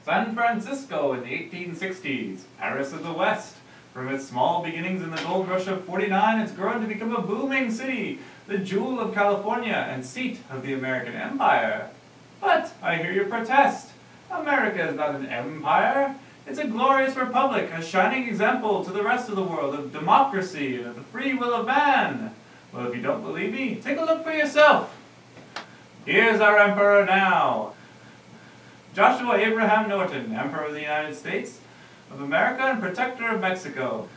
San Francisco in the 1860s, Paris of the West. From its small beginnings in the gold rush of '49, it's grown to become a booming city, the jewel of California and seat of the American Empire. But I hear you protest. America is not an empire. It's a glorious republic, a shining example to the rest of the world of democracy and of the free will of man. Well, if you don't believe me, take a look for yourself. Here's our emperor now. Joshua Abraham Norton, Emperor of the United States of America and Protector of Mexico.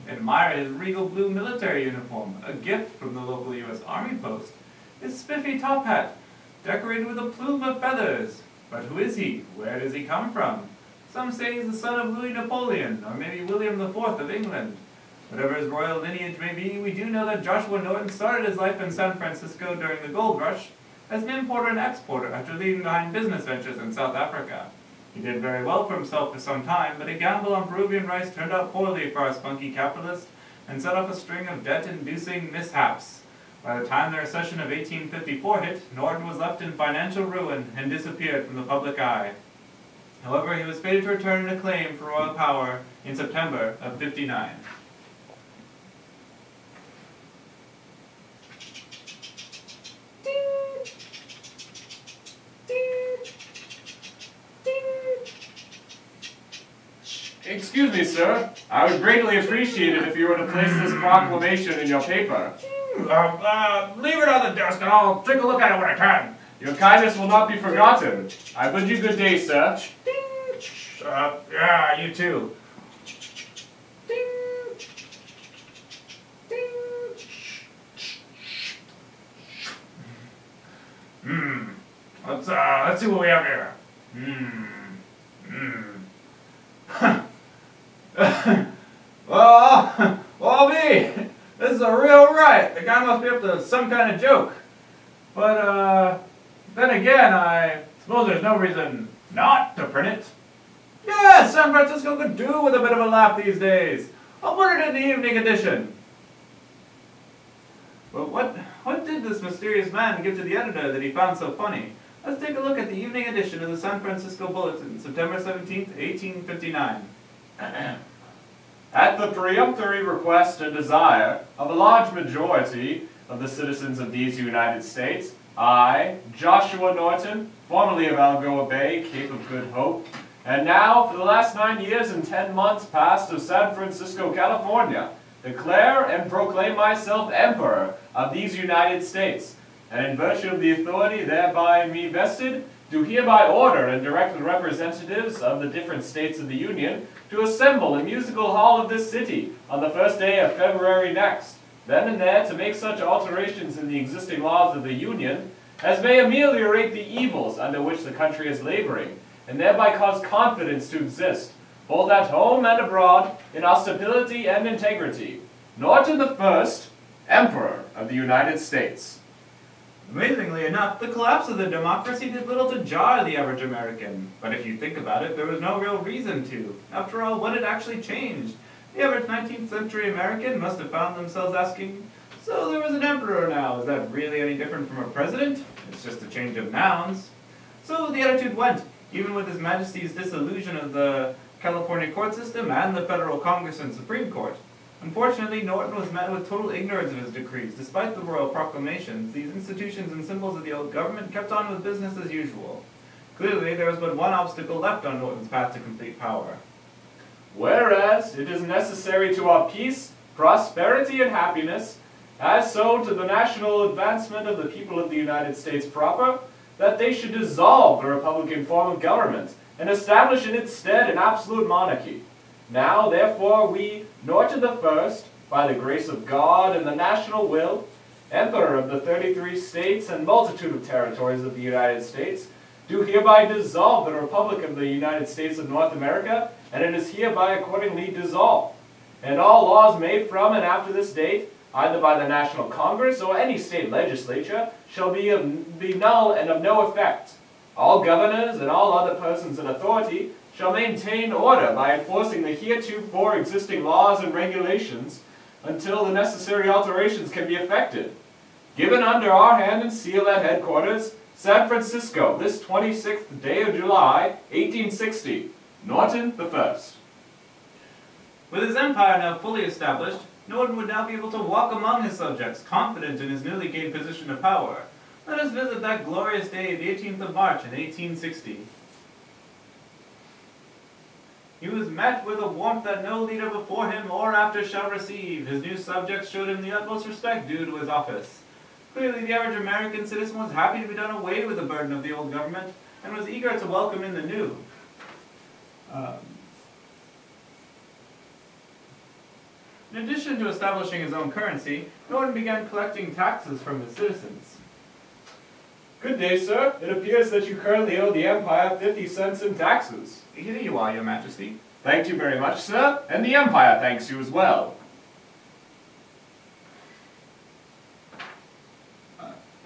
Admire his regal blue military uniform, a gift from the local U.S. Army post. His spiffy top hat, decorated with a plume of feathers. But who is he? Where does he come from? Some say he's the son of Louis Napoleon, or maybe William IV of England. Whatever his royal lineage may be, we do know that Joshua Norton started his life in San Francisco during the gold rush as an importer and exporter after leaving behind business ventures in South Africa. He did very well for himself for some time, but a gamble on Peruvian rice turned out poorly for our spunky capitalist and set off a string of debt-inducing mishaps. By the time the recession of 1854 hit, Norton was left in financial ruin and disappeared from the public eye. However, he was fated to return in a claim for royal power in September of '59. Excuse me, sir. I would greatly appreciate it if you were to place this proclamation in your paper. Leave it on the desk and I'll take a look at it when I can. Your kindness will not be forgotten. I bid you good day, sir. Yeah, you too. Let's see what we have here. Well, me. This is a real riot. The guy must be up to some kind of joke. But, then again, I suppose there's no reason not to print it. Yeah, San Francisco could do with a bit of a laugh these days. I'll put it in the evening edition. But what did this mysterious man give to the editor that he found so funny? Let's take a look at the evening edition of the San Francisco Bulletin, September 17th, 1859. At the peremptory request and desire of a large majority of the citizens of these United States, I, Joshua Norton, formerly of Algoa Bay, Cape of Good Hope, and now, for the last 9 years and 10 months past of San Francisco, California, declare and proclaim myself Emperor of these United States, and in virtue of the authority thereby me vested, do hereby order and direct the representatives of the different states of the Union to assemble in musical hall of this city on the first day of February next, then and there to make such alterations in the existing laws of the Union as may ameliorate the evils under which the country is laboring, and thereby cause confidence to exist, both at home and abroad, in our stability and integrity. Norton I, Emperor of the United States. Amazingly enough, the collapse of the democracy did little to jar the average American. But if you think about it, there was no real reason to. After all, what had actually changed? The average 19th century American must have found themselves asking, so there was an emperor now, is that really any different from a president? It's just a change of nouns. So the attitude went, even with His Majesty's dissolution of the California court system and the federal Congress and Supreme Court. Unfortunately, Norton was met with total ignorance of his decrees. Despite the royal proclamations, these institutions and symbols of the old government kept on with business as usual. Clearly, there was but one obstacle left on Norton's path to complete power. Whereas it is necessary to our peace, prosperity, and happiness, as so to the national advancement of the people of the United States proper, that they should dissolve the republican form of government, and establish in its stead an absolute monarchy. Now, therefore, we, Norton I, by the grace of God and the national will, Emperor of the 33 states and multitude of territories of the United States, do hereby dissolve the Republic of the United States of North America, and it is hereby accordingly dissolved. And all laws made from and after this date, either by the National Congress or any state legislature, shall be null and of no effect. All governors and all other persons in authority shall maintain order by enforcing the heretofore existing laws and regulations until the necessary alterations can be effected. Given under our hand and seal at headquarters, San Francisco, this 26th day of July, 1860. Norton the First. With his empire now fully established, Norton would now be able to walk among his subjects, confident in his newly gained position of power. Let us visit that glorious day, the 18th of March in 1860. He was met with a warmth that no leader before him or after shall receive. His new subjects showed him the utmost respect due to his office. Clearly, the average American citizen was happy to be done away with the burden of the old government, and was eager to welcome in the new. In addition to establishing his own currency, Norton began collecting taxes from his citizens. Good day, sir. It appears that you currently owe the Empire 50 cents in taxes. Here you are, Your Majesty. Thank you very much, sir, and the Empire thanks you as well.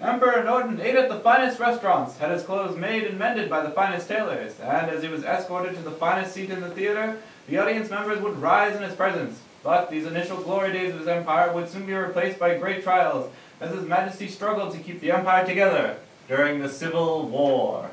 Emperor Norton ate at the finest restaurants, had his clothes made and mended by the finest tailors, and as he was escorted to the finest seat in the theater, the audience members would rise in his presence. But these initial glory days of his empire would soon be replaced by great trials, as his Majesty struggled to keep the empire together during the Civil War.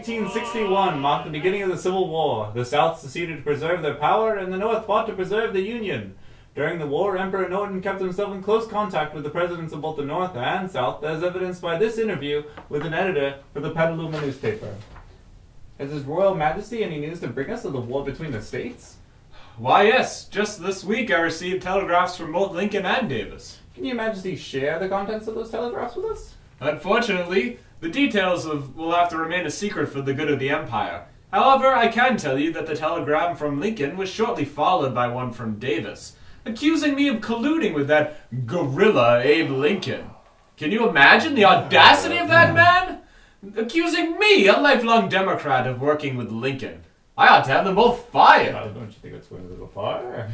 '61 marked the beginning of the Civil War. The South seceded to preserve their power, and the North fought to preserve the Union. During the war, Emperor Norton kept himself in close contact with the presidents of both the North and South, as evidenced by this interview with an editor for the Petaluma newspaper. Has His Royal Majesty any news to bring us of the war between the states? Why, yes. Just this week I received telegraphs from both Lincoln and Davis. Can Your Majesty share the contents of those telegraphs with us? Unfortunately, the details will have to remain a secret for the good of the Empire. However, I can tell you that the telegram from Lincoln was shortly followed by one from Davis, accusing me of colluding with that gorilla Abe Lincoln. Can you imagine the audacity of that man? Accusing me, a lifelong Democrat, of working with Lincoln. I ought to have them both fired. Don't you think it's going a little far?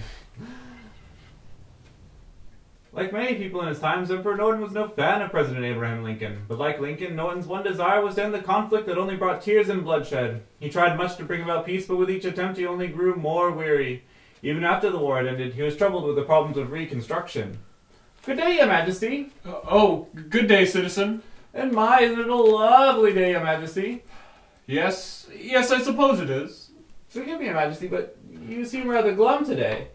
Like many people in his times, Emperor Norton was no fan of President Abraham Lincoln. But like Lincoln, Norton's one desire was to end the conflict that only brought tears and bloodshed. He tried much to bring about peace, but with each attempt he only grew more weary. Even after the war had ended, he was troubled with the problems of Reconstruction. Good day, Your Majesty. Good day, citizen. And my, isn't it a lovely day, Your Majesty? Yes, I suppose it is. Forgive me, Your Majesty, but you seem rather glum today.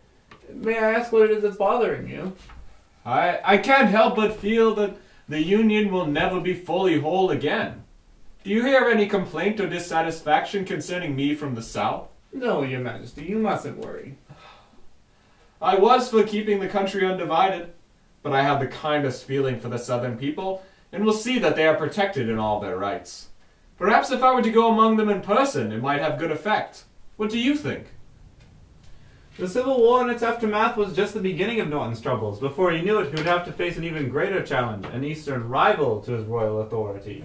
May I ask what it is that's bothering you? I can't help but feel that the Union will never be fully whole again. Do you hear any complaint or dissatisfaction concerning me from the South? No, Your Majesty, you mustn't worry. I was for keeping the country undivided, but I have the kindest feeling for the Southern people, and will see that they are protected in all their rights. Perhaps if I were to go among them in person, it might have good effect. What do you think? The Civil War and its aftermath was just the beginning of Norton's troubles. Before he knew it, he would have to face an even greater challenge, an Eastern rival to his royal authority.